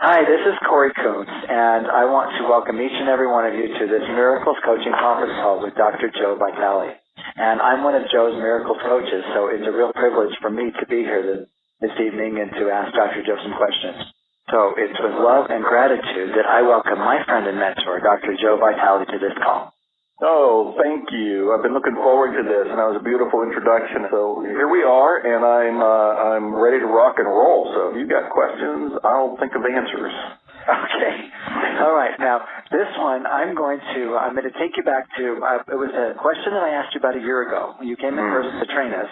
Hi, this is Corey Coons, and I want to welcome each and every one of you to this Miracles Coaching Conference Call with Dr. Joe Vitale. And I'm one of Joe's Miracles coaches, so it's a real privilege for me to be here this evening and to ask Dr. Joe some questions. So it's with love and gratitude that I welcome my friend and mentor, Dr. Joe Vitale, to this call. Oh, thank you. I've been looking forward to this, and that was a beautiful introduction. So here we are, and I'm ready to rock and roll. So if you've got questions, I'll think of answers. Okay. All right. Now, this one, I'm going to take you back to, it was a question that I asked you about a year ago when you came in person to train us,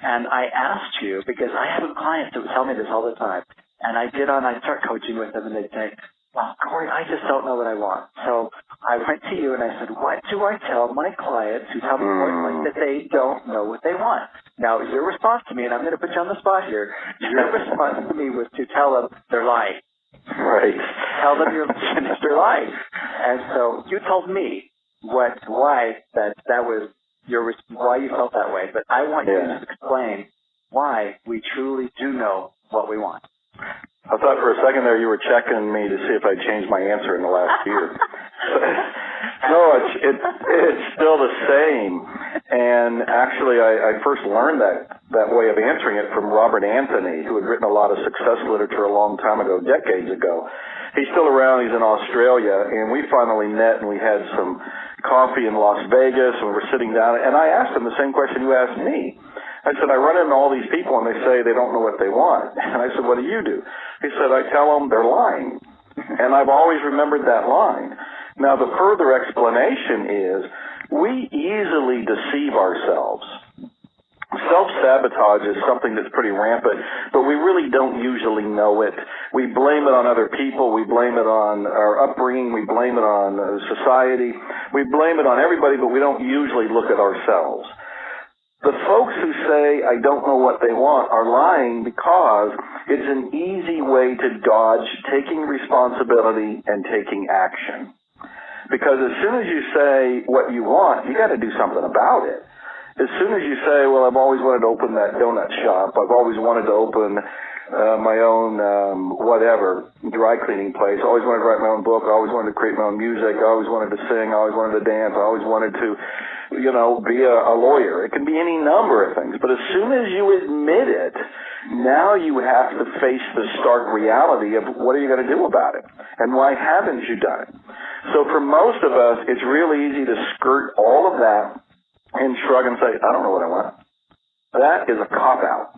and I asked you, because I have clients that would tell me this all the time, and I'd start coaching with them, and they'd say, well, Corey, I just don't know what I want. So I went to you and I said, what do I tell my clients who tell me that they don't know what they want? Now, your response to me, and I'm going to put you on the spot here, your response to me was to tell them they're lying. Right. Tell them they're lying. And so you told me why you felt that way. But I want you to explain why we truly do know what we want. I thought for a second there you were checking me to see if I changed my answer in the last year. No, it's still the same. And actually, I first learned that way of answering it from Robert Anthony, who had written a lot of success literature a long time ago, decades ago. He's still around. He's in Australia. And we finally met, and we had some coffee in Las Vegas, and we're sitting down. And I asked him the same question you asked me. I said, I run into all these people, and they say they don't know what they want. And I said, what do you do? He said, I tell them they're lying. And I've always remembered that line. Now, the further explanation is we easily deceive ourselves. Self-sabotage is something that's pretty rampant, but we really don't usually know it. We blame it on other people. We blame it on our upbringing. We blame it on society. We blame it on everybody, but we don't usually look at ourselves. The folks who say, I don't know what they want, are lying because it's an easy way to dodge taking responsibility and taking action. Because as soon as you say what you want, you got to do something about it. As soon as you say, well, I've always wanted to open that donut shop, I've always wanted to open my own dry cleaning place, I always wanted to write my own book, I always wanted to create my own music, I always wanted to sing, I always wanted to dance, I always wanted to be a lawyer. It can be any number of things. But as soon as you admit it, now you have to face the stark reality of what are you going to do about it? And why haven't you done it? So for most of us, it's really easy to skirt all of that and shrug and say, I don't know what I want. That is a cop-out.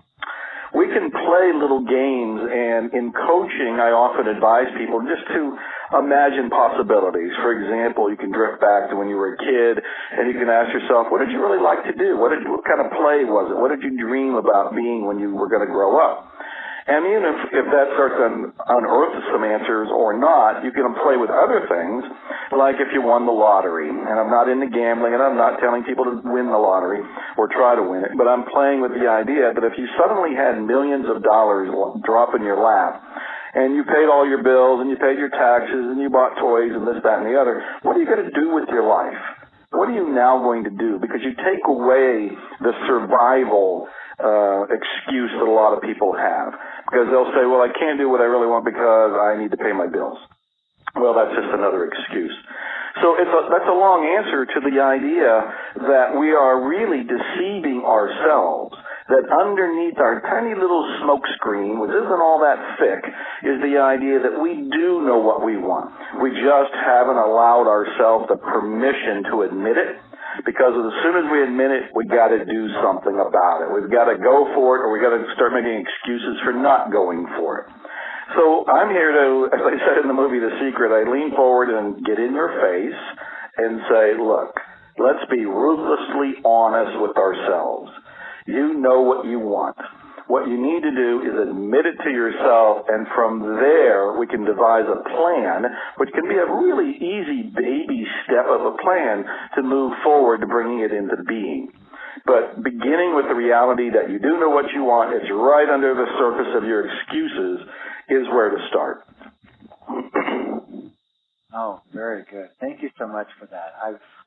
We can play little games, and in coaching, I often advise people just to imagine possibilities. For example, you can drift back to when you were a kid, and you can ask yourself, what did you really like to do? What kind of play was it? What did you dream about being when you were going to grow up? And even if that starts to unearth some answers or not, you can play with other things, like if you won the lottery. And I'm not into gambling, and I'm not telling people to win the lottery or try to win it, but I'm playing with the idea that if you suddenly had millions of dollars drop in your lap, and you paid all your bills, and you paid your taxes, and you bought toys, and this, that, and the other, what are you going to do with your life? What are you now going to do? Because you take away the survival excuse that a lot of people have. Because they'll say, well, I can't do what I really want because I need to pay my bills. Well, that's just another excuse. So that's a long answer to the idea that we are really deceiving ourselves, that underneath our tiny little smoke screen, which isn't all that thick, is the idea that we do know what we want. We just haven't allowed ourselves the permission to admit it, because as soon as we admit it, we got to do something about it. We've got to go for it, or we got to start making excuses for not going for it. So I'm here to, as I said in the movie The Secret, I lean forward and get in your face and say, look, let's be ruthlessly honest with ourselves. You know what you want. What you need to do is admit it to yourself, and from there we can devise a plan, which can be a really easy baby step of a plan to move forward to bringing it into being. But beginning with the reality that you do know what you want, it's right under the surface of your excuses, is where to start. Oh, very good. Thank you so much for that.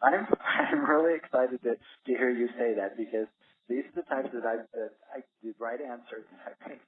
I'm really excited to hear you say that, because these are the types that I the right answers. I think